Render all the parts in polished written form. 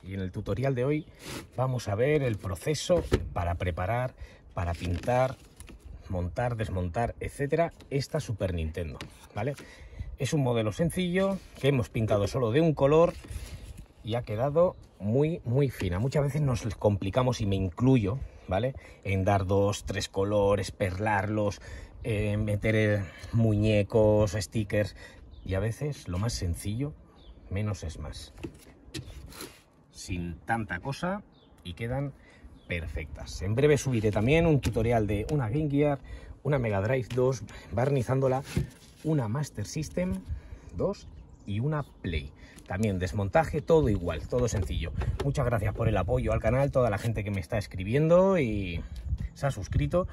y en el tutorial de hoy vamos a ver el proceso para preparar, para pintar, montar, desmontar, etcétera, esta Super Nintendo, ¿vale? Es un modelo sencillo que hemos pintado solo de un color y ha quedado muy fina. Muchas veces nos complicamos, y me incluyo, ¿vale?, en dar 2, 3 colores, perlarlos, meter muñecos, stickers, y a veces lo más sencillo, menos es más, sin tanta cosa, y quedan perfectas. En breve subiré también un tutorial de una Game Gear, una Mega Drive 2 barnizándola, una Master System 2 y una Play. También desmontaje, todo igual, todo sencillo. Muchas gracias por el apoyo al canal, toda la gente que me está escribiendo y se ha suscrito.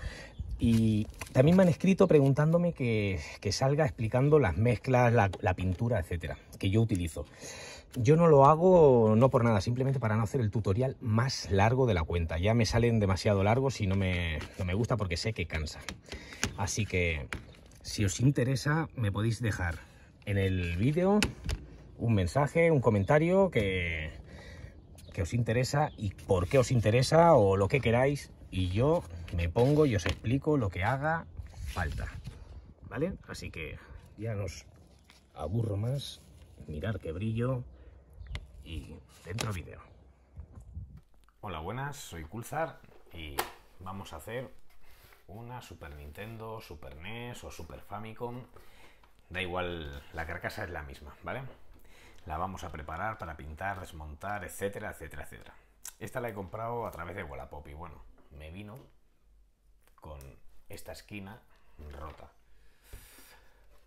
Y también me han escrito preguntándome que salga explicando las mezclas, la pintura, etcétera, que yo utilizo. Yo no lo hago, no por nada, simplemente para no hacer el tutorial más largo de la cuenta. Ya me salen demasiado largos y no me gusta, porque sé que cansa. Así que, si os interesa, me podéis dejar en el vídeo un mensaje, un comentario que os interesa y por qué os interesa, o lo que queráis, y yo me pongo y os explico lo que haga falta, ¿vale? Así que ya no os aburro más, mirar qué brillo y dentro vídeo. Hola, buenas, soy Kulzar y vamos a hacer una Super Nintendo, Super NES o Super Famicom, da igual, la carcasa es la misma, ¿vale? La vamos a preparar para pintar, desmontar, etcétera, etcétera, etcétera. Esta la he comprado a través de Wallapop y bueno, me vino con esta esquina rota.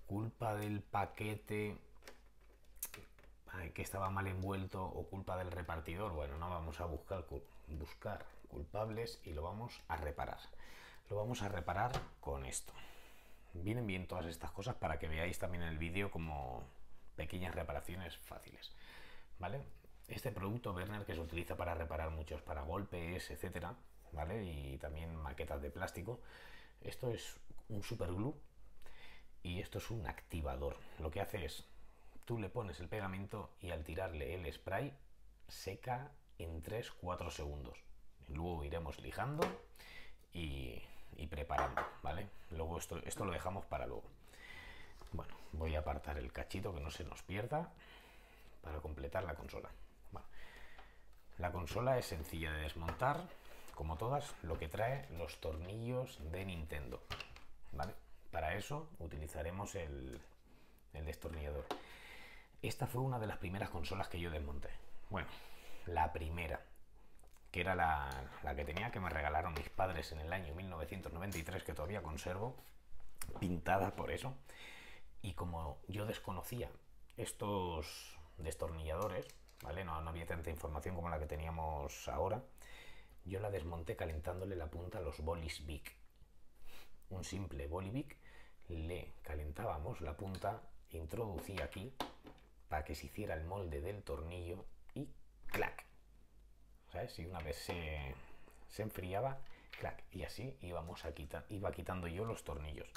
Culpa del paquete, que estaba mal envuelto, o culpa del repartidor. Bueno, no vamos a buscar culpables y lo vamos a reparar. Lo vamos a reparar con esto. Vienen bien todas estas cosas para que veáis también en el vídeo como pequeñas reparaciones fáciles, ¿vale? Este producto Berner, que se utiliza para reparar muchos paragolpes, etcétera, ¿vale?, y también maquetas de plástico. Esto es un super glue y esto es un activador. Lo que hace es, tú le pones el pegamento y al tirarle el spray seca en 3-4 segundos. Luego iremos lijando y preparando, ¿vale? Luego esto lo dejamos para luego. Bueno, voy a apartar el cachito que no se nos pierda para completar la consola. Bueno, la consola es sencilla de desmontar, como todas. Lo que trae los tornillos de Nintendo, ¿vale? Para eso utilizaremos el destornillador. Esta fue una de las primeras consolas que yo desmonté. Bueno, la primera, que era la que tenía, que me regalaron mis padres en el año 1993, que todavía conservo, pintada por eso. Y como yo desconocía estos destornilladores, ¿vale?, no había tanta información como la que teníamos ahora, yo la desmonté calentándole la punta a los bolis Bic. Un simple boli Bic, le calentábamos la punta, introducía aquí para que se hiciera el molde del tornillo y ¡clac! ¿Sabes? Y una vez se enfriaba, ¡clac! Y así iba quitando yo los tornillos.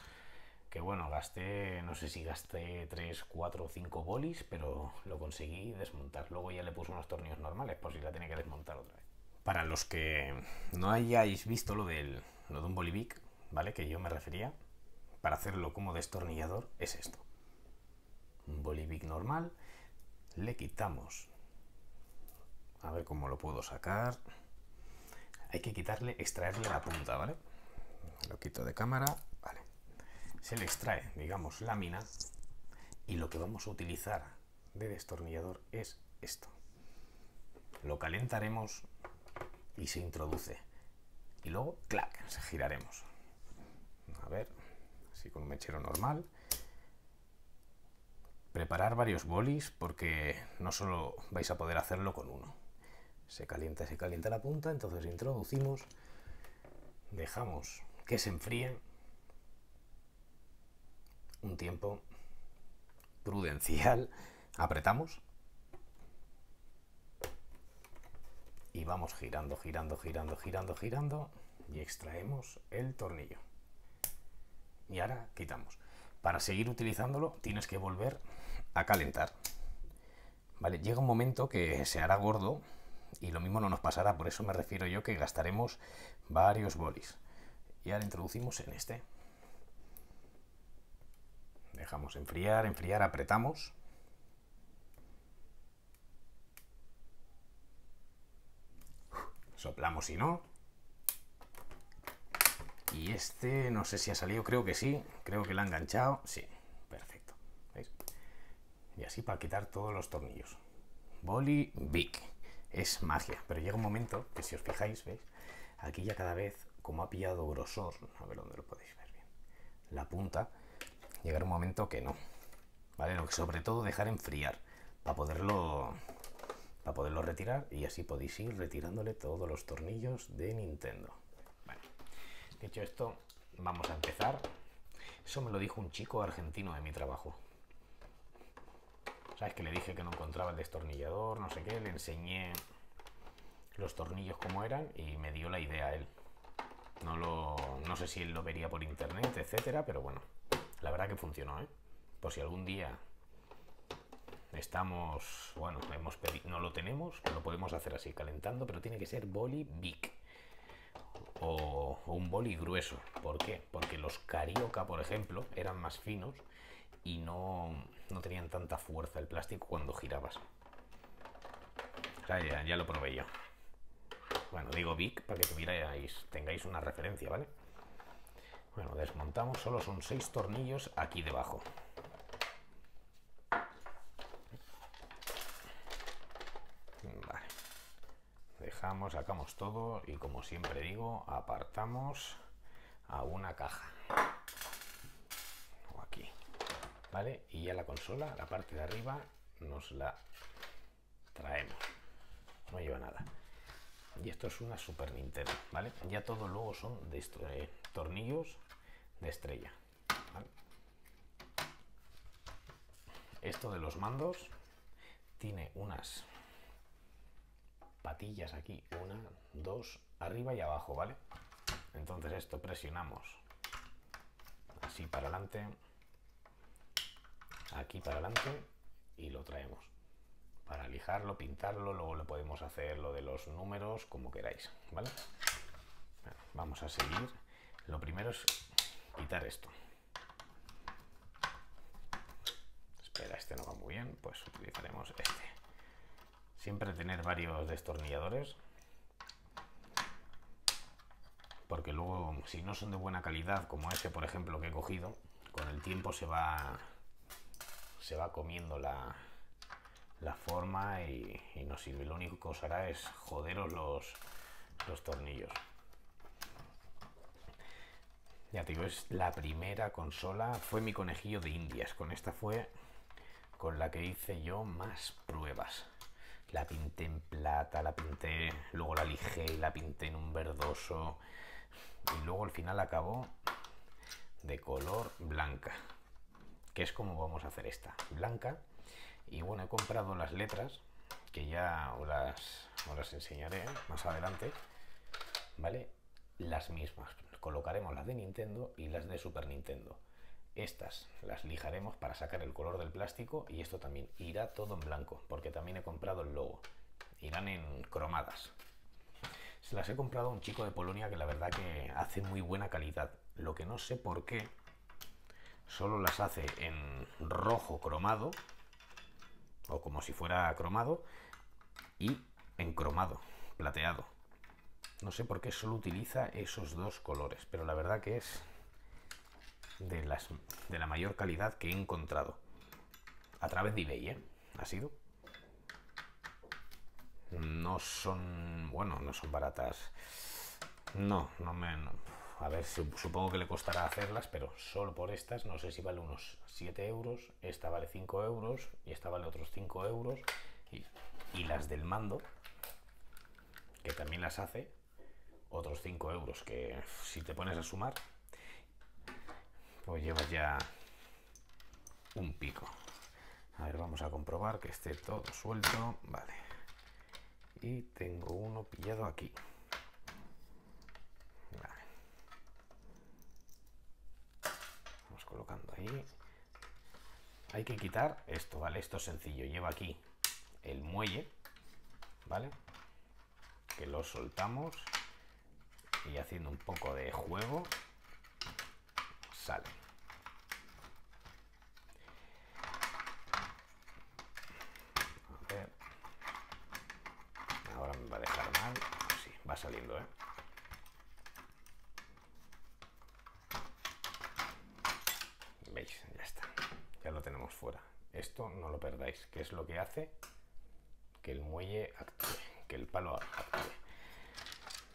Que bueno, no sé si gasté 3, 4 o 5 bolis, pero lo conseguí desmontar. Luego ya le puse unos tornillos normales por si la tenía que desmontar otra vez. Para los que no hayáis visto lo de un boli Bic, ¿vale?, que yo me refería, para hacerlo como destornillador es esto. Un boli Bic normal, le quitamos, a ver cómo lo puedo sacar. Hay que extraerle la punta, ¿vale? Lo quito de cámara, vale. Se le extrae, digamos, lámina, y lo que vamos a utilizar de destornillador es esto. Lo calentaremos y se introduce. Y luego, ¡clac!, giraremos. A ver, así con un mechero normal. Preparar varios bolis, porque no solo vais a poder hacerlo con uno. Se calienta la punta, entonces introducimos, dejamos que se enfríe un tiempo prudencial, apretamos y vamos girando y extraemos el tornillo. Y ahora quitamos. Para seguir utilizándolo tienes que volver a calentar, ¿vale? Llega un momento que se hará gordo Y lo mismo no nos pasará, por eso me refiero yo que gastaremos varios bolis. Y ahora introducimos en este. Dejamos enfriar, enfriar, apretamos. Soplamos si no. Y este, no sé si ha salido, creo que sí. Creo que lo ha enganchado. Sí, perfecto. ¿Veis? Y así para quitar todos los tornillos. Boli Big. Es magia. Pero llega un momento que si os fijáis, ¿veis? Aquí ya cada vez, como ha pillado grosor, a ver dónde lo podéis ver bien, la punta, llegará un momento que no. ¿Vale? Lo que sobre todo dejar enfriar para poderlo retirar, y así podéis ir retirándole todos los tornillos de Nintendo. Bueno, dicho esto, vamos a empezar. Eso me lo dijo un chico argentino de mi trabajo. ¿Sabes? Que le dije que no encontraba el destornillador, no sé qué, le enseñé los tornillos como eran y me dio la idea a él. No sé si él lo vería por internet, etcétera, pero bueno, la verdad que funcionó, ¿eh? Por si algún día estamos, bueno, no lo tenemos, lo podemos hacer así, calentando, pero tiene que ser boli big o un boli grueso. ¿Por qué? Porque los Carioca, por ejemplo, eran más finos y no tenían tanta fuerza el plástico cuando girabas. O sea, ya lo probé yo. Bueno, digo big para que tengáis una referencia, ¿vale? Bueno, desmontamos, solo son 6 tornillos aquí debajo. Vale. Dejamos, sacamos todo y, como siempre digo, apartamos a una caja. O aquí. ¿Vale? Y ya la consola, la parte de arriba, nos la traemos. No lleva nada. Y esto es una Super Nintendo, ¿vale? Ya todo luego son de tornillos de estrella, ¿vale? Esto de los mandos tiene unas patillas aquí, 1, 2, arriba y abajo, ¿vale? Entonces esto presionamos así para adelante, aquí para adelante, y lo traemos. Para lijarlo, pintarlo, luego le podemos hacer lo de los números, como queráis, ¿vale? Bueno, vamos a seguir. Lo primero es quitar esto. Espera, este no va muy bien, pues utilizaremos este. Siempre tener varios destornilladores, porque luego, si no son de buena calidad, como ese por ejemplo que he cogido, con el tiempo se va comiendo la forma y no sirve. Lo único que os hará es joderos los tornillos. Ya te digo, es la primera consola, fue mi conejillo de indias. Con esta fue con la que hice yo más pruebas. La pinté en plata, luego la lijé y la pinté en un verdoso, y luego al final acabó de color blanca, que es como vamos a hacer esta, blanca. Y bueno, he comprado las letras, que ya os las enseñaré más adelante, ¿vale? Las mismas. Colocaremos las de Nintendo y las de Super Nintendo. Estas las lijaremos para sacar el color del plástico, y esto también irá todo en blanco, porque también he comprado el logo. Irán en cromadas. Se las he comprado a un chico de Polonia que la verdad que hace muy buena calidad. Lo que no sé por qué solo las hace en rojo cromado, o como si fuera cromado, y en cromado, plateado. No sé por qué solo utiliza esos dos colores, pero la verdad que es de la mayor calidad que he encontrado. A través de eBay, ¿eh? Ha sido. No son, bueno, no son baratas. No. A ver, supongo que le costará hacerlas, pero solo por estas, no sé si vale unos 7 euros, esta vale 5 euros y esta vale otros 5 euros. Y las del mando, que también las hace, otros 5 euros, que si te pones a sumar, pues llevas ya un pico. A ver, vamos a comprobar que esté todo suelto. Vale. Y tengo uno pillado aquí. Vale. Vamos colocando ahí. Hay que quitar esto, ¿vale? Esto es sencillo. Lleva aquí el muelle, ¿vale? que lo soltamos y haciendo un poco de juego sale. A ver. Ahora me va a dejar mal. Sí, va saliendo, ¿eh? ¿Veis? Ya está. Ya lo tenemos fuera. Esto no lo perdáis, que es lo que hace que el muelle actúe, que el palo actúe.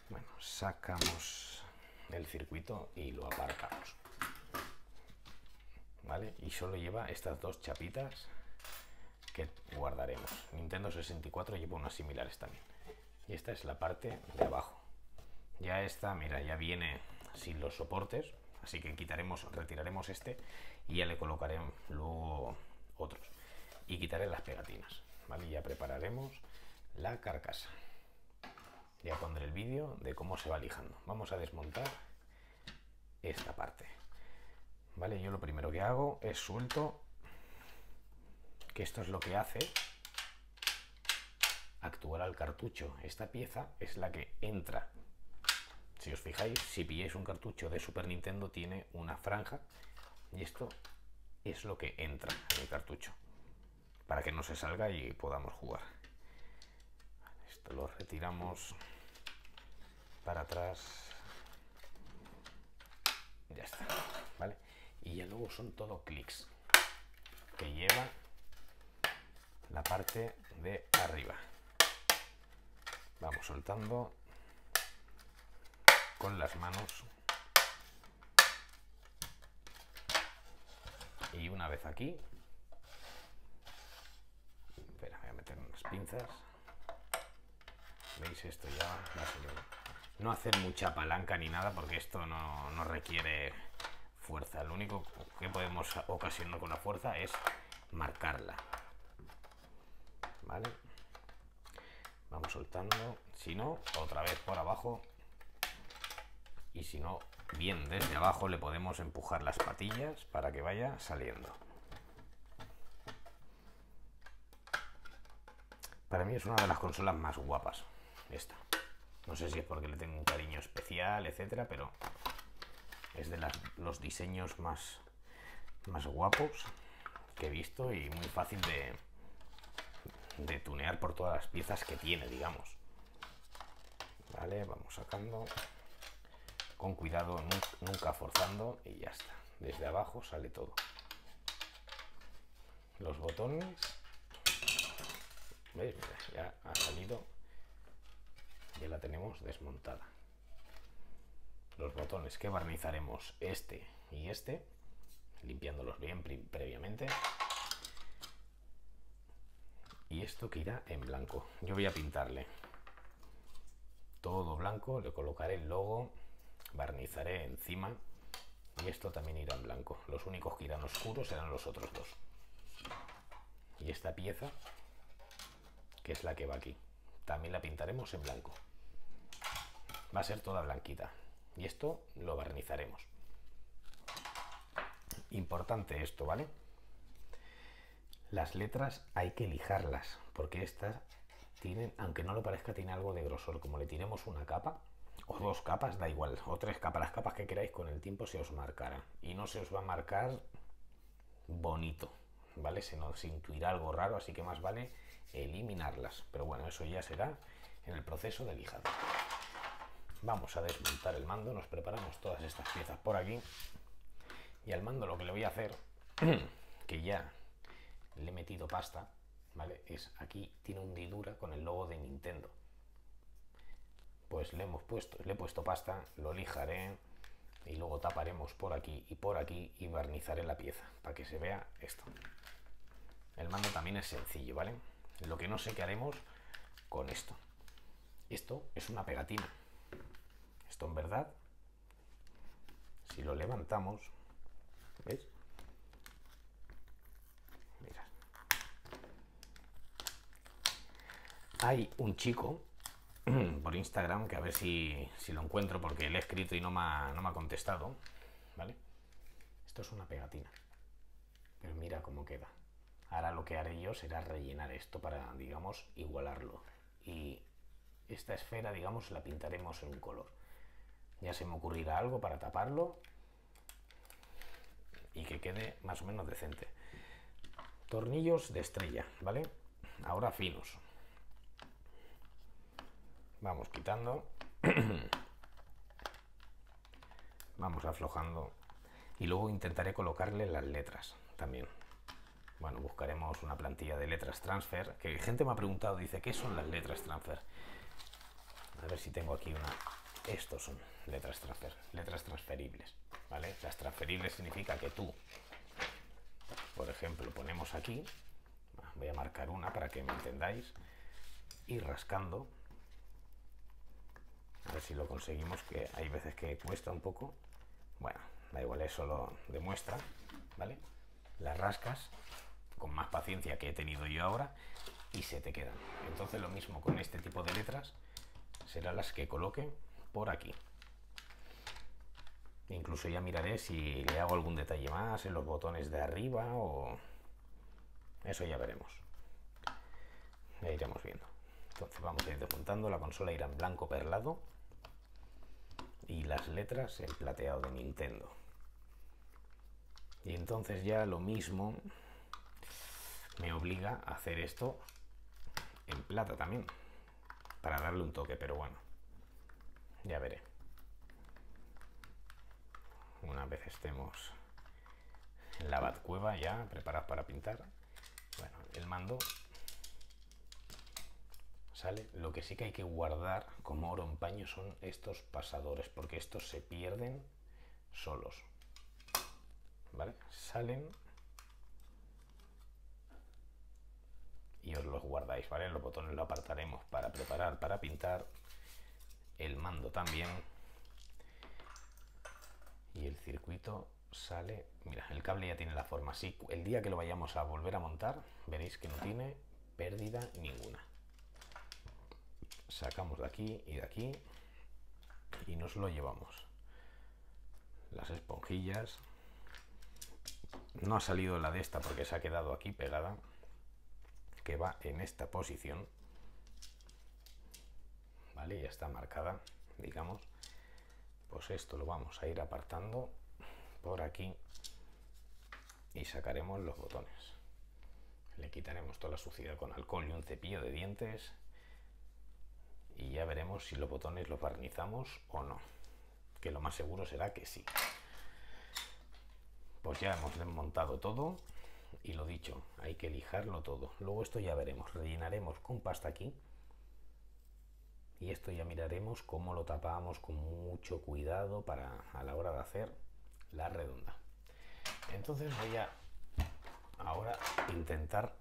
Bueno, sacamos el circuito y lo aparcamos. ¿Vale? Y solo lleva estas dos chapitas que guardaremos. Nintendo 64 lleva unas similares también. Y esta es la parte de abajo. Ya esta, mira, ya viene sin los soportes, así que retiraremos este y ya le colocaré luego otros. Y quitaré las pegatinas, ¿vale? Y ya prepararemos la carcasa. Ya pondré el vídeo de cómo se va lijando. Vamos a desmontar esta parte. Vale, yo lo primero que hago es suelto, que esto es lo que hace actuar al cartucho. Esta pieza es la que entra. Si os fijáis, si pilláis un cartucho de Super Nintendo tiene una franja y esto es lo que entra en el cartucho para que no se salga y podamos jugar. Esto lo retiramos para atrás. Ya está, ¿vale? Y ya luego son todo clics que lleva la parte de arriba. Vamos soltando con las manos y una vez aquí, espera, voy a meter unas pinzas. ¿Veis? Esto ya va a ser. No hacer mucha palanca ni nada porque esto no requiere fuerza. Lo único que podemos ocasionar con la fuerza es marcarla. ¿Vale? Vamos soltando. Si no, otra vez por abajo. Y si no, bien desde abajo le podemos empujar las patillas para que vaya saliendo. Para mí es una de las consolas más guapas esta. No sé si es porque le tengo un cariño especial, etcétera, pero es de los diseños más guapos que he visto y muy fácil de tunear por todas las piezas que tiene, digamos. Vale, vamos sacando con cuidado, nunca forzando y ya está. Desde abajo sale todo. Los botones, ¿veis? Mira, ya ha salido, ya la tenemos desmontada. Los botones que barnizaremos este y este, limpiándolos bien previamente. Y esto que irá en blanco. Yo voy a pintarle todo blanco, le colocaré el logo, barnizaré encima y esto también irá en blanco. Los únicos que irán oscuros serán los otros dos. Y esta pieza, que es la que va aquí, también la pintaremos en blanco. Va a ser toda blanquita. Y esto lo barnizaremos. Importante esto, ¿vale? Las letras hay que lijarlas, porque estas tienen, aunque no lo parezca, tiene algo de grosor. Como le tiremos una capa, o dos capas, da igual, o tres capas, las capas que queráis, con el tiempo se os marcará. Y no se os va a marcar bonito, ¿vale? Se nos intuirá algo raro, así que más vale eliminarlas. Pero bueno, eso ya será en el proceso de lijado. Vamos a desmontar el mando, nos preparamos todas estas piezas por aquí. Y al mando lo que le voy a hacer, que ya le he metido pasta, ¿vale? Es aquí, tiene hundidura con el logo de Nintendo. Pues le he puesto pasta, lo lijaré y luego taparemos por aquí y barnizaré la pieza para que se vea esto. El mando también es sencillo, ¿vale? Lo que no sé qué haremos con esto. Esto es una pegatina. Esto en verdad, si lo levantamos, ¿veis? Mira. Hay un chico por Instagram, que a ver si lo encuentro, porque le he escrito y no me ha contestado, ¿vale? Esto es una pegatina, pero mira cómo queda. Ahora lo que haré yo será rellenar esto para, digamos, igualarlo. Y esta esfera, digamos, la pintaremos en un color. Ya se me ocurrirá algo para taparlo y que quede más o menos decente. Tornillos de estrella, ¿vale? Ahora finos. Vamos quitando. Vamos aflojando. Y luego intentaré colocarle las letras también. Bueno, buscaremos una plantilla de letras transfer. Que gente me ha preguntado, dice, ¿qué son las letras transfer? A ver si tengo aquí una. Estos son letras transfer, letras transferibles, ¿vale? Las transferibles significa que tú, por ejemplo, ponemos aquí, voy a marcar una para que me entendáis, y rascando, a ver si lo conseguimos, que hay veces que cuesta un poco. Bueno, da igual, eso lo demuestra, ¿vale? Las rascas con más paciencia que he tenido yo ahora y se te quedan. Entonces lo mismo con este tipo de letras, serán las que coloque por aquí. Incluso ya miraré si le hago algún detalle más en los botones de arriba o... Eso ya veremos. Ya iremos viendo. Entonces vamos a ir desmontando. La consola irá en blanco perlado y las letras en plateado de Nintendo. Y entonces ya lo mismo me obliga a hacer esto en plata también, para darle un toque, pero bueno, ya veré. Una vez estemos en la Batcueva ya preparados para pintar, bueno, el mando sale. Lo que sí que hay que guardar como oro en paño son estos pasadores, porque estos se pierden solos, ¿vale? Salen y os los guardáis, ¿vale? Los botones lo apartaremos para preparar, para pintar. El mando también. Y el circuito sale. Mira, el cable ya tiene la forma así. El día que lo vayamos a volver a montar, veréis que no tiene pérdida ninguna. Sacamos de aquí y de aquí y nos lo llevamos. Las esponjillas. No ha salido la de esta porque se ha quedado aquí pegada, que va en esta posición, vale, ya está marcada, digamos. Pues esto lo vamos a ir apartando por aquí y sacaremos los botones. Le quitaremos toda la suciedad con alcohol y un cepillo de dientes y ya veremos si los botones los barnizamos o no, que lo más seguro será que sí. Pues ya hemos desmontado todo y lo dicho, hay que lijarlo todo. Luego esto ya veremos, rellenaremos con pasta aquí y esto ya miraremos cómo lo tapamos con mucho cuidado para a la hora de hacer la redonda. Entonces voy a ahora intentar,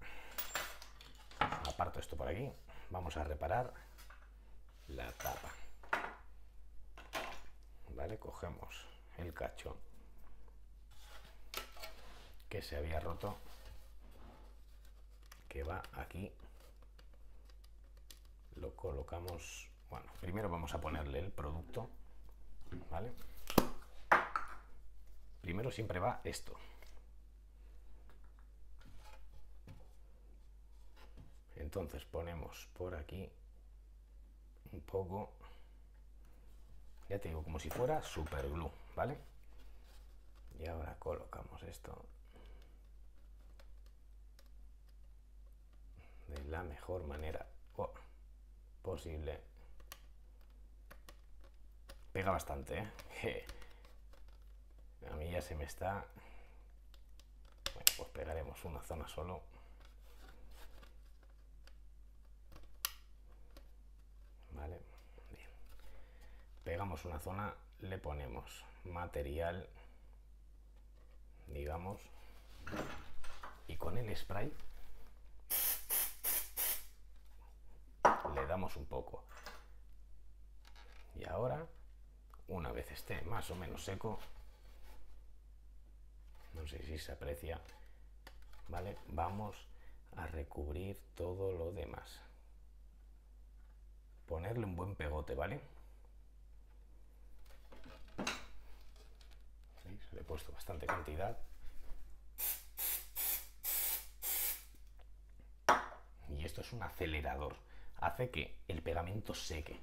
aparto esto por aquí, vamos a reparar la tapa, vale, cogemos el cacho que se había roto, que va aquí, lo colocamos. Bueno, primero vamos a ponerle el producto, vale. Primero siempre va esto, entonces ponemos por aquí un poco, ya te digo, como si fuera super glue, vale. Y ahora colocamos esto de la mejor manera posible. Pega bastante, ¿eh? A mí ya se me está. Bueno, pues pegaremos una zona solo. Vale, bien. Pegamos una zona, le ponemos material, digamos, y con el spray le damos un poco. Y ahora, una vez esté más o menos seco, no sé si se aprecia, vale, vamos a recubrir todo lo demás. Ponerle un buen pegote, ¿vale? ¿Veis? Le he puesto bastante cantidad. Y esto es un acelerador. hace que el pegamento seque.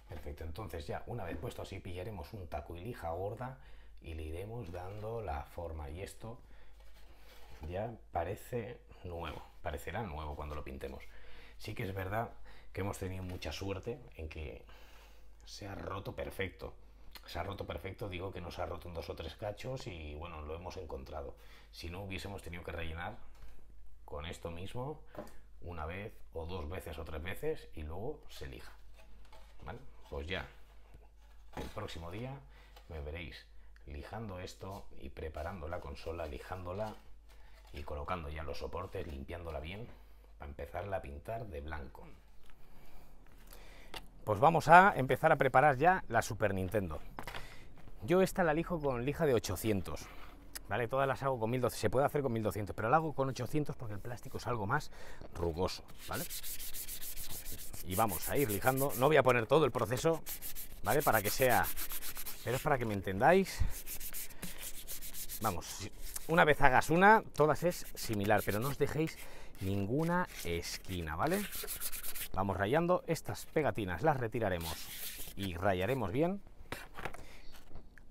Perfecto, entonces ya una vez puesto así pillaremos un taco y lija gorda y le iremos dando la forma, y esto ya parece nuevo, parecerá nuevo cuando lo pintemos. Sí que es verdad que hemos tenido mucha suerte en que se ha roto perfecto. Se ha roto perfecto, digo que no se ha roto en 2 o 3 cachos y bueno, lo hemos encontrado. Si no, hubiésemos tenido que rellenar con esto mismo una vez o 2 veces o 3 veces y luego se lija. ¿Vale? Pues ya, el próximo día me veréis lijando esto y preparando la consola, lijándola y colocando ya los soportes, limpiándola bien para empezarla a pintar de blanco. Pues vamos a empezar a preparar ya la Super Nintendo. Yo esta la lijo con lija de 800, ¿vale? Todas las hago con 1200, se puede hacer con 1200, pero la hago con 800 porque el plástico es algo más rugoso, ¿vale? Y vamos a ir lijando, no voy a poner todo el proceso, ¿vale? Para que sea, pero es para que me entendáis. Vamos, una vez hagas una, todas es similar, pero no os dejéis ninguna esquina, ¿vale? Vamos rayando, estas pegatinas las retiraremos y rayaremos bien.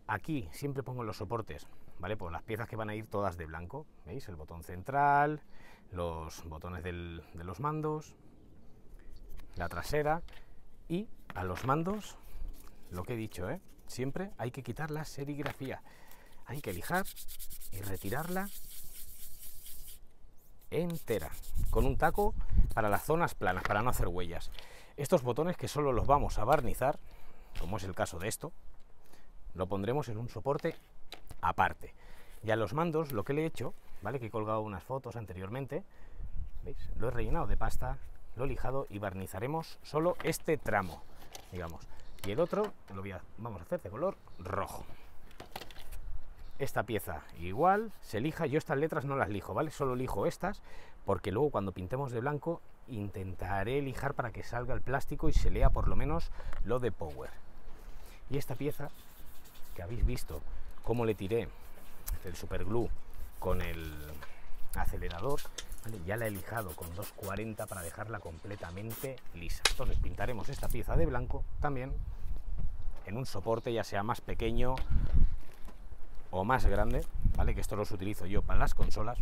Aquí siempre pongo los soportes, ¿vale? Pues las piezas que van a ir todas de blanco, ¿veis? El botón central, los botones de los mandos, la trasera, y a los mandos, lo que he dicho, siempre hay que quitar la serigrafía, hay que lijar y retirarla entera, con un taco para las zonas planas, para no hacer huellas. Estos botones que solo los vamos a barnizar, como es el caso de esto, lo pondremos en un soporte aparte. Y a los mandos lo que le he hecho, ¿vale? Que he colgado unas fotos anteriormente, ¿veis? Lo he rellenado de pasta, lo he lijado y barnizaremos solo este tramo, digamos. Y el otro vamos a hacer de color rojo. Esta pieza igual se lija, yo estas letras no las lijo, ¿vale? Solo lijo estas, porque luego cuando pintemos de blanco intentaré lijar para que salga el plástico y se lea por lo menos lo de Power. Y esta pieza, que habéis visto cómo le tiré el superglue con el acelerador, ¿vale? Ya la he lijado con 240 para dejarla completamente lisa. Entonces pintaremos esta pieza de blanco también en un soporte, ya sea más pequeño o más grande, ¿vale? Que esto los utilizo yo para las consolas,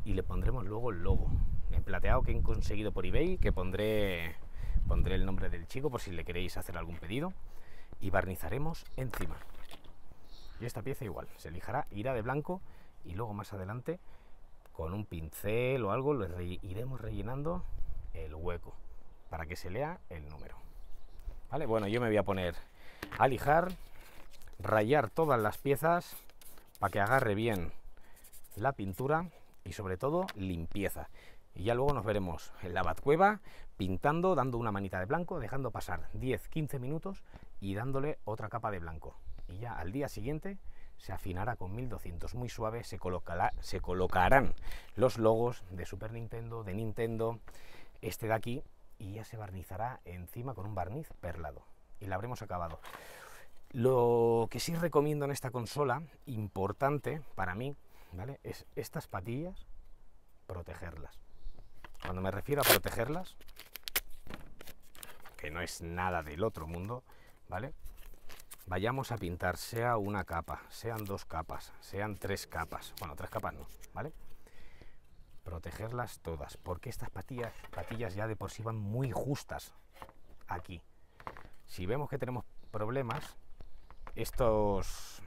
y le pondremos luego el logo en plateado que he conseguido por eBay, que pondré el nombre del chico por si le queréis hacer algún pedido, y barnizaremos encima. Y esta pieza igual, se lijará, irá de blanco, y luego más adelante con un pincel o algo iremos rellenando el hueco para que se lea el número, ¿vale? Bueno, yo me voy a poner a lijar, rayar todas las piezas para que agarre bien la pintura y sobre todo limpieza. Y ya luego nos veremos en la Batcueva pintando, dando una manita de blanco, dejando pasar 10-15 minutos y dándole otra capa de blanco. Y ya al día siguiente se afinará con 1200, muy suave, se colocarán los logos de Super Nintendo, de Nintendo, este de aquí, y ya se barnizará encima con un barniz perlado. Y la habremos acabado. Lo que sí recomiendo en esta consola, importante para mí, ¿vale? Es estas patillas, protegerlas. Cuando me refiero a protegerlas, que no es nada del otro mundo, ¿vale? Vayamos a pintar, sea una capa, sean 2 capas, sean 3 capas, bueno, 3 capas no, ¿vale? Protegerlas todas, porque estas patillas ya de por sí van muy justas aquí. Si vemos que tenemos problemas, estos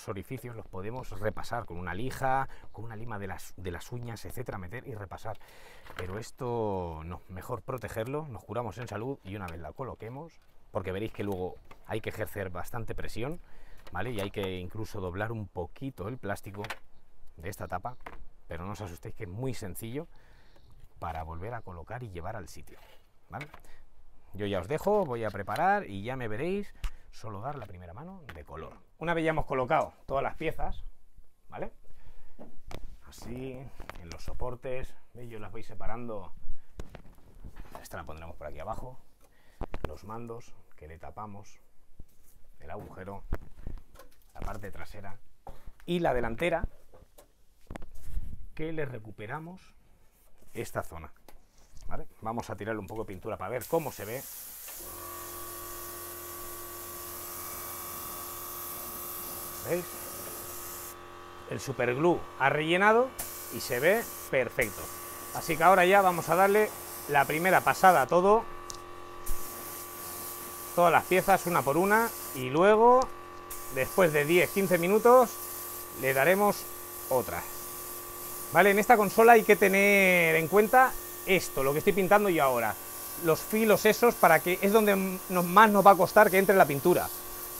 orificios los podemos repasar con una lija, con una lima de las uñas, etcétera, meter y repasar. Pero esto no, mejor protegerlo, nos curamos en salud, y una vez la coloquemos, porque veréis que luego hay que ejercer bastante presión, ¿vale? Y hay que incluso doblar un poquito el plástico de esta tapa, pero no os asustéis que es muy sencillo para volver a colocar y llevar al sitio, ¿vale? Yo ya os dejo, voy a preparar y ya me veréis solo dar la primera mano de color. Una vez ya hemos colocado todas las piezas, ¿vale? Así, en los soportes, ¿veis? Yo las voy separando. Esta la pondremos por aquí abajo. Los mandos, que le tapamos el agujero, la parte trasera, y la delantera, que le recuperamos esta zona, ¿vale? Vamos a tirarle un poco de pintura para ver cómo se ve. ¿Veis? El superglue ha rellenado y se ve perfecto. Así que ahora ya vamos a darle la primera pasada a todo, todas las piezas una por una, y luego, después de 10-15 minutos, le daremos otra. Vale, en esta consola hay que tener en cuenta esto, lo que estoy pintando yo ahora, los filos esos, para que es donde más nos va a costar que entre la pintura.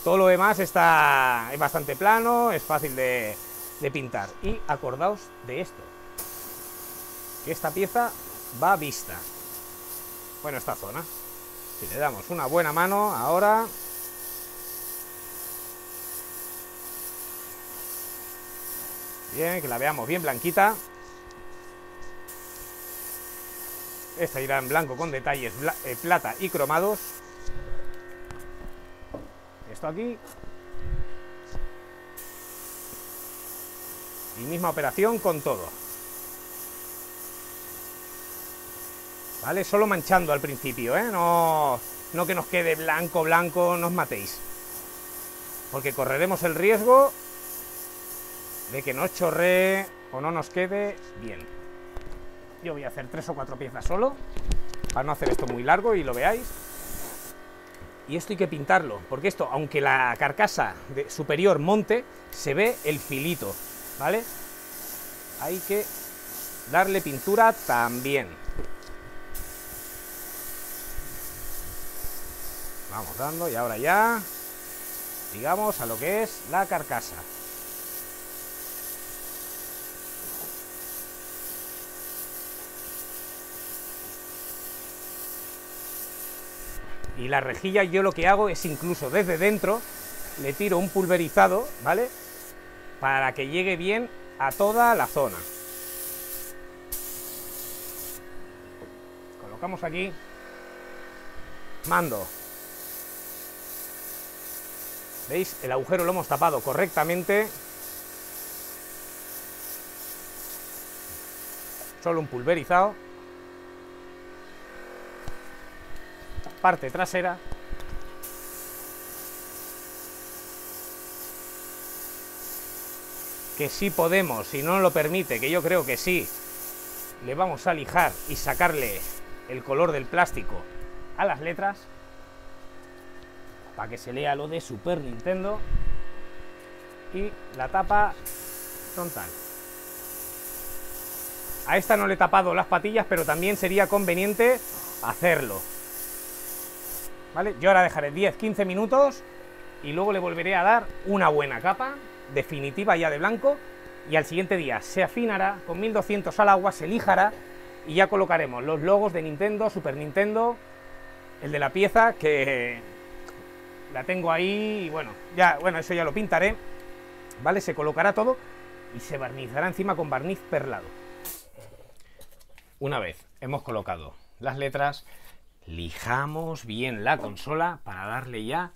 Todo lo demás es bastante plano, es fácil de pintar. Y acordaos de esto, que esta pieza va vista. Bueno, esta zona, si le damos una buena mano ahora, bien, que la veamos bien blanquita. Esta irá en blanco con detalles plata y cromados. Esto aquí. Y misma operación con todo. ¿Vale? Solo manchando al principio, ¿eh? No que nos quede blanco, no os matéis. Porque correremos el riesgo de que nos chorree o no nos quede bien. Yo voy a hacer 3 o 4 piezas solo, para no hacer esto muy largo y lo veáis. Y esto hay que pintarlo, porque esto, aunque la carcasa superior monte, se ve el filito, ¿vale? Hay que darle pintura también. Vamos dando, y ahora ya, digamos, a lo que es la carcasa. Y la rejilla, yo lo que hago es incluso desde dentro le tiro un pulverizado, ¿vale? Para que llegue bien a toda la zona. Colocamos aquí. Mando. ¿Veis? El agujero lo hemos tapado correctamente. Solo un pulverizado. Parte trasera. Que si podemos, si no lo permite, que yo creo que sí, le vamos a lijar y sacarle el color del plástico a las letras para que se lea lo de Super Nintendo. Y la tapa frontal. A esta no le he tapado las patillas, pero también sería conveniente hacerlo. ¿Vale? Yo ahora dejaré 10-15 minutos y luego le volveré a dar una buena capa definitiva ya de blanco, y al siguiente día se afinará con 1200 al agua, se lijará y ya colocaremos los logos de Nintendo, Super Nintendo, el de la pieza, que la tengo ahí, y bueno, eso ya lo pintaré, ¿vale? Se colocará todo y se barnizará encima con barniz perlado. Una vez hemos colocado las letras, lijamos bien la consola para darle ya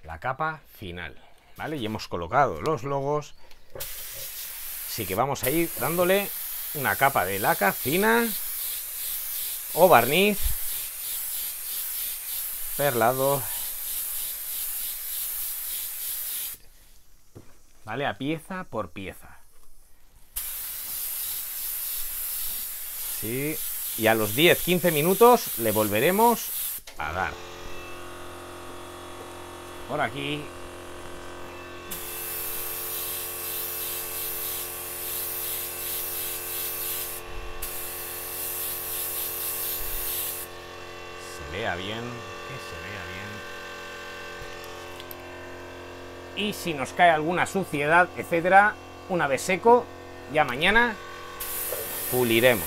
la capa final, ¿vale? Y hemos colocado los logos, así que vamos a ir dándole una capa de laca fina o barniz perlado, ¿vale? A pieza por pieza. Sí. Y a los 10-15 minutos le volveremos a dar. Por aquí. Se vea bien, que se vea bien. Y si nos cae alguna suciedad, etcétera, una vez seco, ya mañana puliremos.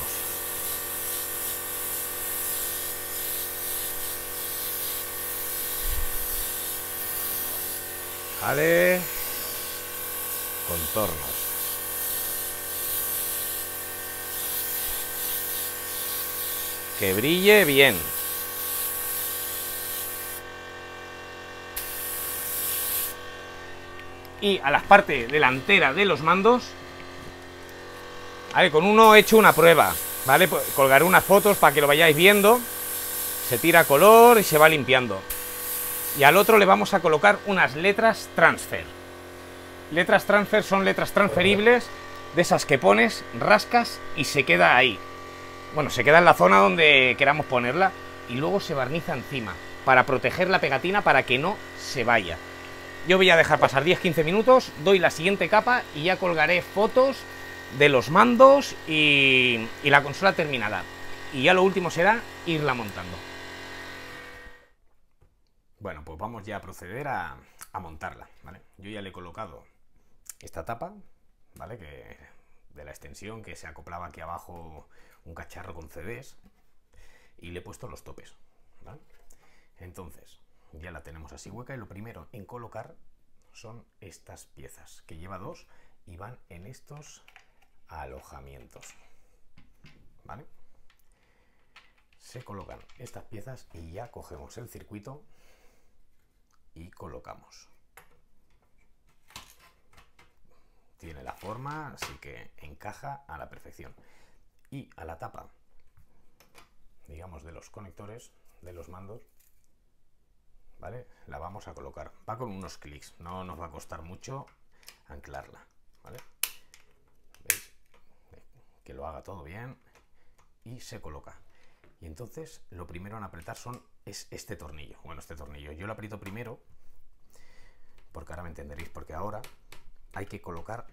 Vale, contornos. Que brille bien. Y a la parte delantera de los mandos, vale, con uno he hecho una prueba. ¿vale? Pues colgaré unas fotos para que lo vayáis viendo. Se tira color y se va limpiando. Y al otro le vamos a colocar unas letras transfer. Letras transfer son letras transferibles, de esas que pones, rascas y se queda ahí. Bueno, se queda en la zona donde queramos ponerla y luego se barniza encima para proteger la pegatina para que no se vaya. Yo voy a dejar pasar 10-15 minutos, doy la siguiente capa y ya colgaré fotos de los mandos y la consola terminada. Y ya lo último será irla montando. Bueno, pues vamos ya a proceder a montarla, ¿vale? Yo ya le he colocado esta tapa, ¿vale? Que de la extensión que se acoplaba aquí abajo un cacharro con CDs y le he puesto los topes, ¿vale? Entonces, ya la tenemos así hueca y lo primero en colocar son estas piezas, que lleva dos y van en estos alojamientos, ¿vale? Se colocan estas piezas y ya cogemos el circuito y colocamos. Tiene la forma, así que encaja a la perfección. Y a la tapa, digamos, de los conectores, de los mandos, ¿vale? La vamos a colocar. Va con unos clics, no nos va a costar mucho anclarla, ¿vale? ¿Veis? Que lo haga todo bien y se coloca. Y entonces lo primero en apretar es este tornillo. Bueno, este tornillo yo lo aprieto primero, porque ahora me entenderéis, porque ahora hay que colocar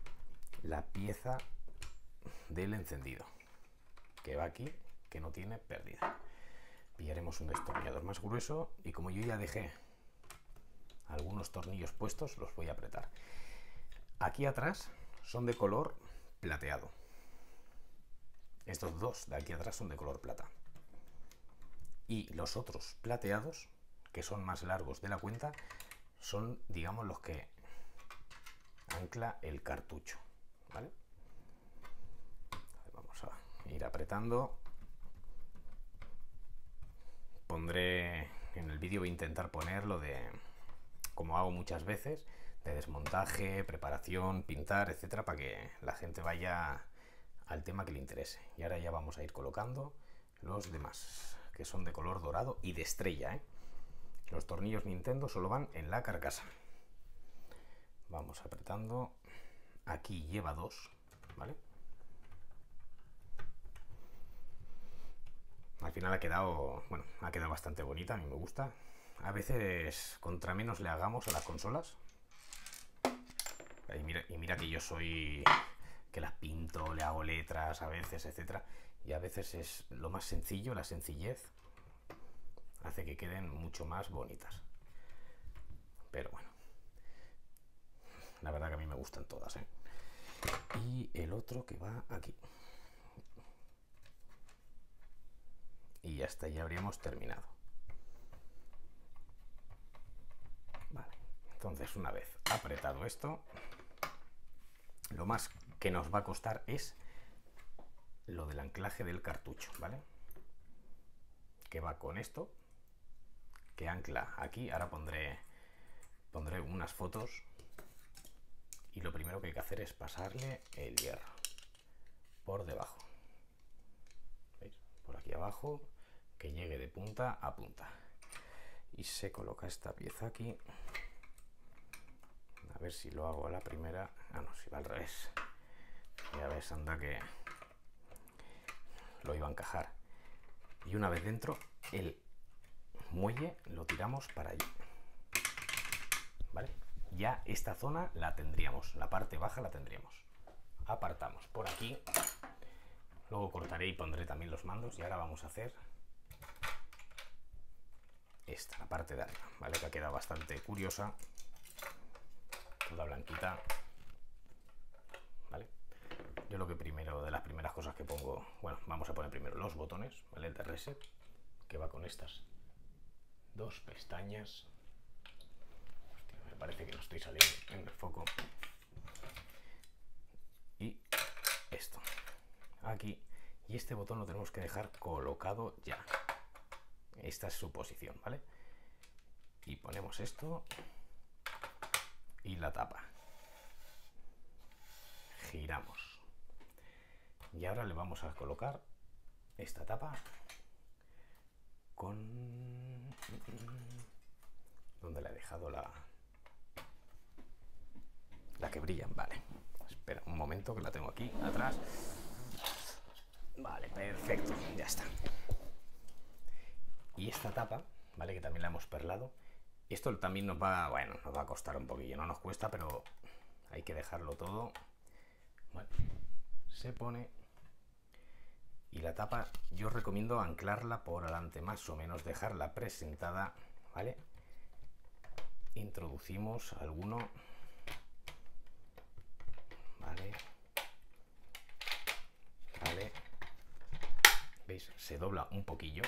la pieza del encendido, que va aquí, que no tiene pérdida. Pillaremos un destornillador más grueso y como yo ya dejé algunos tornillos puestos, los voy a apretar. Aquí atrás son de color plateado. Estos dos de aquí atrás son de color plata. Y los otros plateados, que son más largos de la cuenta, son, digamos, los que ancla el cartucho, ¿vale? Vamos a ir apretando. Pondré en el vídeo, voy a intentar poner lo de, como hago muchas veces, de desmontaje, preparación, pintar, etcétera, para que la gente vaya al tema que le interese. Y ahora ya vamos a ir colocando los demás, que son de color dorado y de estrella, ¿eh? Los tornillos Nintendo solo van en la carcasa. Vamos apretando. Aquí lleva dos, ¿vale? Al final ha quedado, bueno, ha quedado bastante bonita, a mí me gusta. A veces, contra menos le hagamos a las consolas. Y mira que yo soy que las pinto, le hago letras a veces, etcétera. Y a veces es lo más sencillo, la sencillez hace que queden mucho más bonitas. Pero bueno, la verdad que a mí me gustan todas, ¿eh? Y el otro que va aquí. Y ya está, ya habríamos terminado. Vale, entonces una vez apretado esto, lo más que nos va a costar es lo del anclaje del cartucho, ¿vale? Que va con esto, que ancla aquí. Ahora pondré unas fotos y lo primero que hay que hacer es pasarle el hierro por debajo. ¿Veis? Por aquí abajo, que llegue de punta a punta. Y se coloca esta pieza aquí. A ver si lo hago a la primera. Ah, no, si va al revés. Ya ves, anda que lo iba a encajar. Y una vez dentro, el muelle lo tiramos para allí, ¿vale? Ya esta zona la tendríamos, la parte baja la tendríamos. Apartamos por aquí. Luego cortaré y pondré también los mandos. Y ahora vamos a hacer esta, la parte de arriba, ¿vale? Que ha quedado bastante curiosa. Toda blanquita, ¿vale? Yo lo que primero, de las primeras cosas que pongo, bueno, vamos a poner primero los botones, ¿vale? El de reset, que va con estas dos pestañas. Hostia, me parece que no estoy saliendo en el foco. Y esto, aquí. Y este botón lo tenemos que dejar colocado ya. Esta es su posición, ¿vale? Y ponemos esto y la tapa. Giramos. Y ahora le vamos a colocar esta tapa con... ¿Dónde la he dejado la que brilla? Vale, espera un momento que la tengo aquí atrás. Vale, perfecto, ya está. Y esta tapa, vale, que también la hemos perlado. Esto también nos va, bueno, nos va a costar un poquillo, no nos cuesta, pero hay que dejarlo todo. Bueno, se pone. Y la tapa yo recomiendo anclarla por delante, más o menos dejarla presentada, ¿vale? Introducimos alguno, ¿vale? Vale. ¿Veis? Se dobla un poquillo,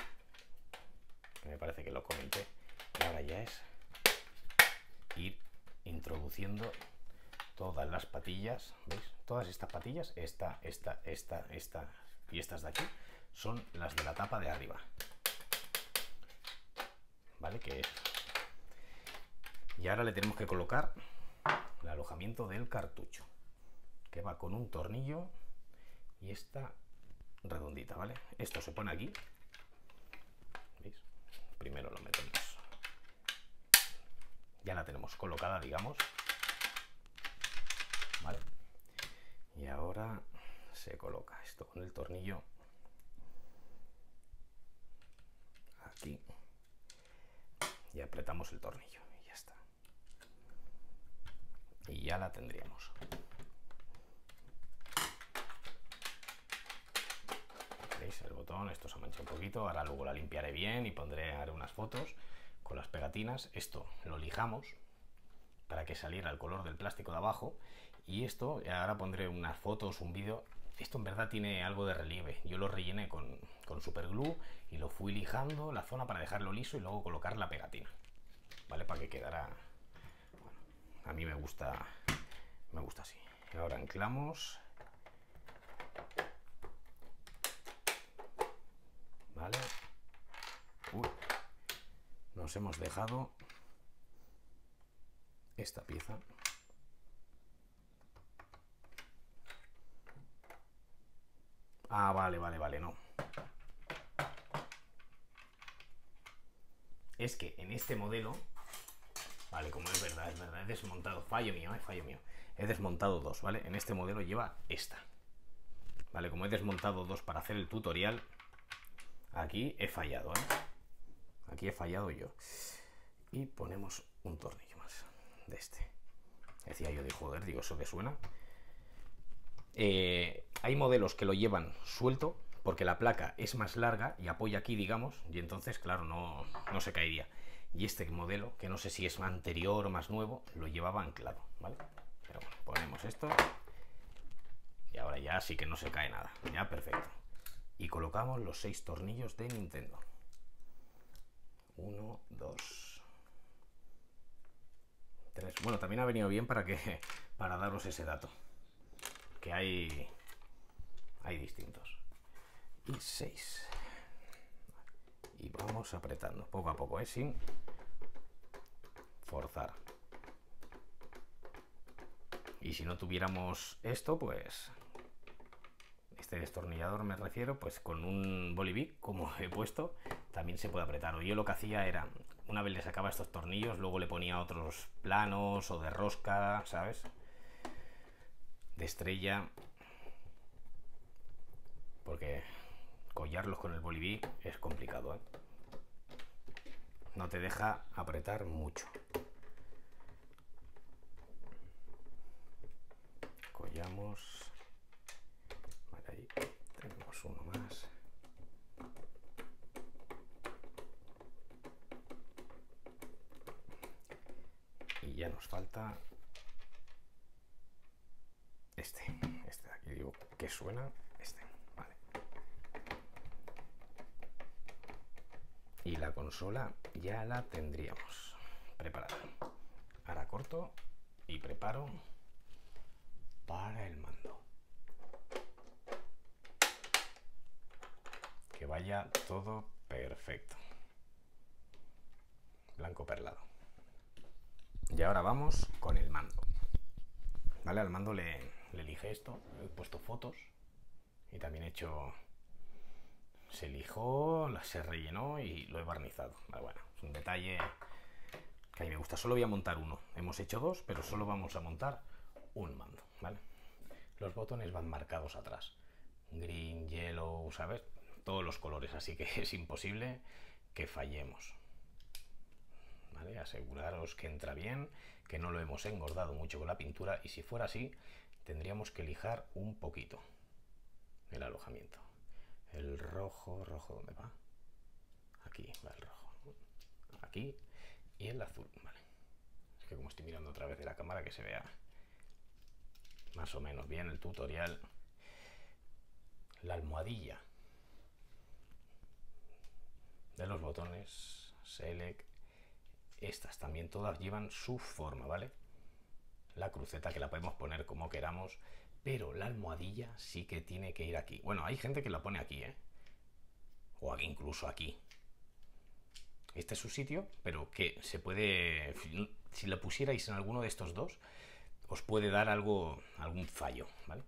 que me parece que lo comenté. Y ahora ya es ir introduciendo todas las patillas, ¿veis? Todas estas patillas, esta y estas de aquí, son las de la tapa de arriba, ¿vale? Y ahora le tenemos que colocar el alojamiento del cartucho, que va con un tornillo y esta redondita, ¿vale? Esto se pone aquí, ¿veis? Primero lo metemos, ya la tenemos colocada, digamos, ¿vale? Y ahora se coloca esto con el tornillo aquí y apretamos el tornillo y ya está, y ya la tendríamos. ¿Veis el botón? Esto se mancha un poquito, ahora luego la limpiaré bien y haré unas fotos con las pegatinas. Esto lo lijamos para que saliera el color del plástico de abajo, y esto ahora pondré unas fotos, un vídeo. Esto en verdad tiene algo de relieve, yo lo rellené con superglue y lo fui lijando la zona para dejarlo liso y luego colocar la pegatina, ¿vale? Para que quedara, bueno, a mí me gusta así. Y ahora anclamos, ¿vale? Uy, nos hemos dejado esta pieza. Ah, vale, no. Es que en este modelo, vale, como es verdad, he desmontado, fallo mío. He desmontado dos, ¿vale? En este modelo lleva esta. Vale, como he desmontado dos para hacer el tutorial, aquí he fallado, ¿eh? Aquí he fallado yo. Y ponemos un tornillo más de este. Decía yo, joder, digo, ¿eso qué suena? Hay modelos que lo llevan suelto porque la placa es más larga y apoya aquí, digamos, y entonces, claro, no se caería. Y este modelo, que no sé si es anterior o más nuevo, lo llevaba anclado, ¿vale? Pero bueno, ponemos esto y ahora ya sí que no se cae nada, ya perfecto. Y colocamos los 6 tornillos de Nintendo. 1, 2, 3. Bueno, también ha venido bien para daros ese dato, que hay distintos. Y 6. Y vamos apretando poco a poco, sin forzar. Y si no tuviéramos esto, pues este destornillador, me refiero, pues con un bolivic, como he puesto, también se puede apretar. O yo lo que hacía era, una vez le sacaba estos tornillos, luego le ponía otros planos o de rosca, ¿sabes? De estrella, porque collarlos con el bolivic es complicado, ¿eh? No te deja apretar mucho. Collamos. Vale, ahí tenemos uno más. Y ya nos falta este de aquí, digo, que suena este, vale. Y la consola ya la tendríamos preparada. Ahora corto y preparo para el mando. Que vaya todo perfecto. Blanco perlado. Y ahora vamos con el mando. Vale, al mando le elige esto, he puesto fotos y también he hecho se lijó, se rellenó y lo he barnizado. Bueno, es un detalle que a mí me gusta. Solo voy a montar uno. Hemos hecho dos, pero solo vamos a montar un mando, ¿vale? Los botones van marcados atrás. Green, yellow, ¿sabes? Todos los colores, así que es imposible que fallemos. ¿Vale? Aseguraros que entra bien, que no lo hemos engordado mucho con la pintura, y si fuera así, tendríamos que lijar un poquito el alojamiento. El rojo, ¿dónde va? Aquí va el rojo. Aquí, y el azul, ¿vale? Es que como estoy mirando otra vez de la cámara, que se vea más o menos bien el tutorial. La almohadilla de los botones Select, estas también todas llevan su forma, ¿vale? La cruceta que la podemos poner como queramos, pero la almohadilla sí que tiene que ir aquí. Bueno, hay gente que la pone aquí, ¿eh? O aquí, incluso aquí. Este es su sitio, pero que se puede... Si la pusierais en alguno de estos dos, os puede dar algún fallo, ¿vale?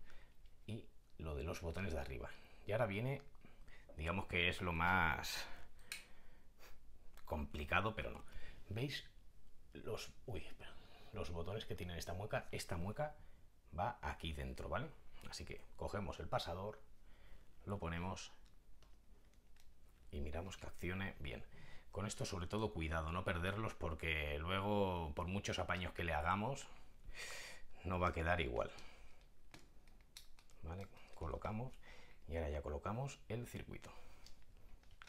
Y lo de los botones de arriba. Y ahora viene, digamos que es lo más complicado, pero no. ¿Veis los botones que tienen esta mueca? Esta mueca va aquí dentro, ¿vale? Así que cogemos el pasador, lo ponemos y miramos que accione bien. Con esto sobre todo cuidado, no perderlos, porque luego por muchos apaños que le hagamos no va a quedar igual. ¿Vale? Colocamos y ahora ya colocamos el circuito,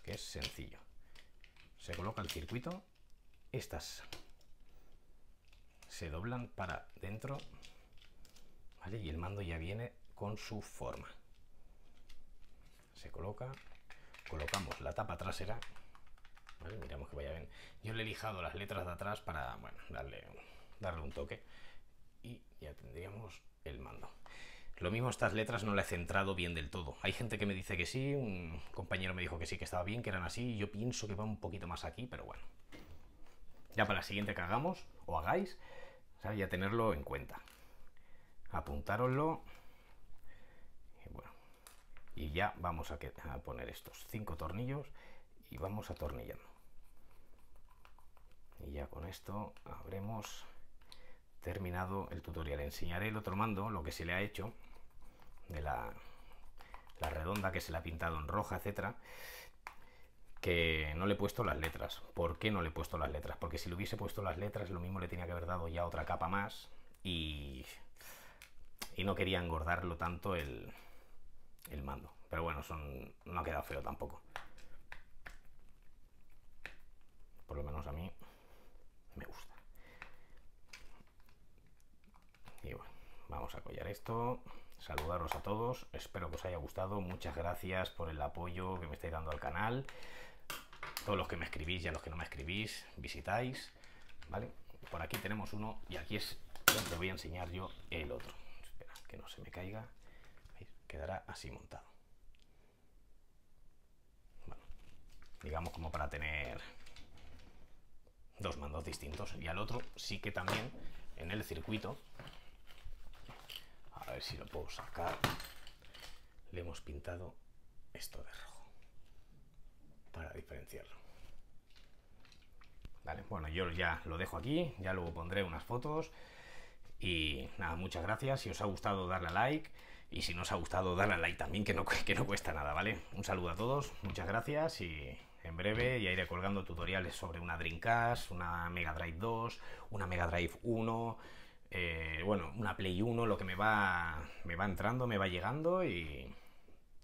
que es sencillo. Se coloca el circuito, estas se doblan para dentro, ¿vale? Y el mando ya viene con su forma. Se coloca, colocamos la tapa trasera, ¿vale? Miramos que vaya bien. Yo le he lijado las letras de atrás para, bueno, darle un toque, y ya tendríamos el mando. Lo mismo, estas letras no las he centrado bien del todo. Hay gente que me dice que sí, un compañero me dijo que sí, que estaba bien, que eran así, y yo pienso que va un poquito más aquí, pero bueno. Ya para la siguiente que hagamos, o hagáis, ¿sabes? Ya tenerlo en cuenta. Apuntároslo. Y bueno. Y ya vamos a poner estos 5 tornillos y vamos atornillando. Y ya con esto habremos terminado el tutorial. Enseñaré el otro mando, lo que se le ha hecho de la redonda, que se le ha pintado en roja, etcétera, que no le he puesto las letras. ¿Por qué no le he puesto las letras? Porque si le hubiese puesto las letras, lo mismo le tenía que haber dado ya otra capa más, y no quería engordarlo tanto el mando. Pero bueno, no ha quedado feo tampoco. Por lo menos a mí me gusta. Y bueno, vamos a collar esto. Saludaros a todos, espero que os haya gustado. Muchas gracias por el apoyo que me estáis dando al canal. Todos los que me escribís y a los que no me escribís, visitáis, ¿vale? Por aquí tenemos uno, y aquí es donde voy a enseñar yo el otro. Espera, que no se me caiga. ¿Veis? Quedará así montado. Bueno, digamos como para tener dos mandos distintos. Y al otro sí que también en el circuito, a ver si lo puedo sacar, le hemos pintado esto de rojo para diferenciarlo. Vale, bueno, yo ya lo dejo aquí, ya luego pondré unas fotos. Y nada, muchas gracias. Si os ha gustado, darle a like, y si no os ha gustado, darle a like también, que no cuesta nada, ¿vale? Un saludo a todos, muchas gracias, y en breve ya iré colgando tutoriales sobre una Dreamcast, una Mega Drive 2, una Mega Drive 1, bueno, una Play 1, lo que me va entrando, me va llegando, y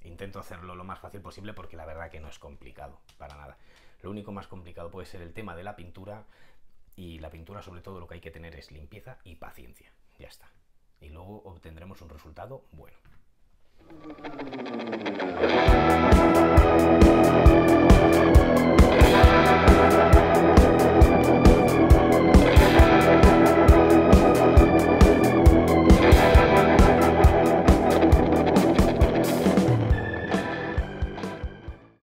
intento hacerlo lo más fácil posible, porque la verdad que no es complicado, para nada. Lo único más complicado puede ser el tema de la pintura, y la pintura sobre todo lo que hay que tener es limpieza y paciencia, ya está. Y luego obtendremos un resultado bueno.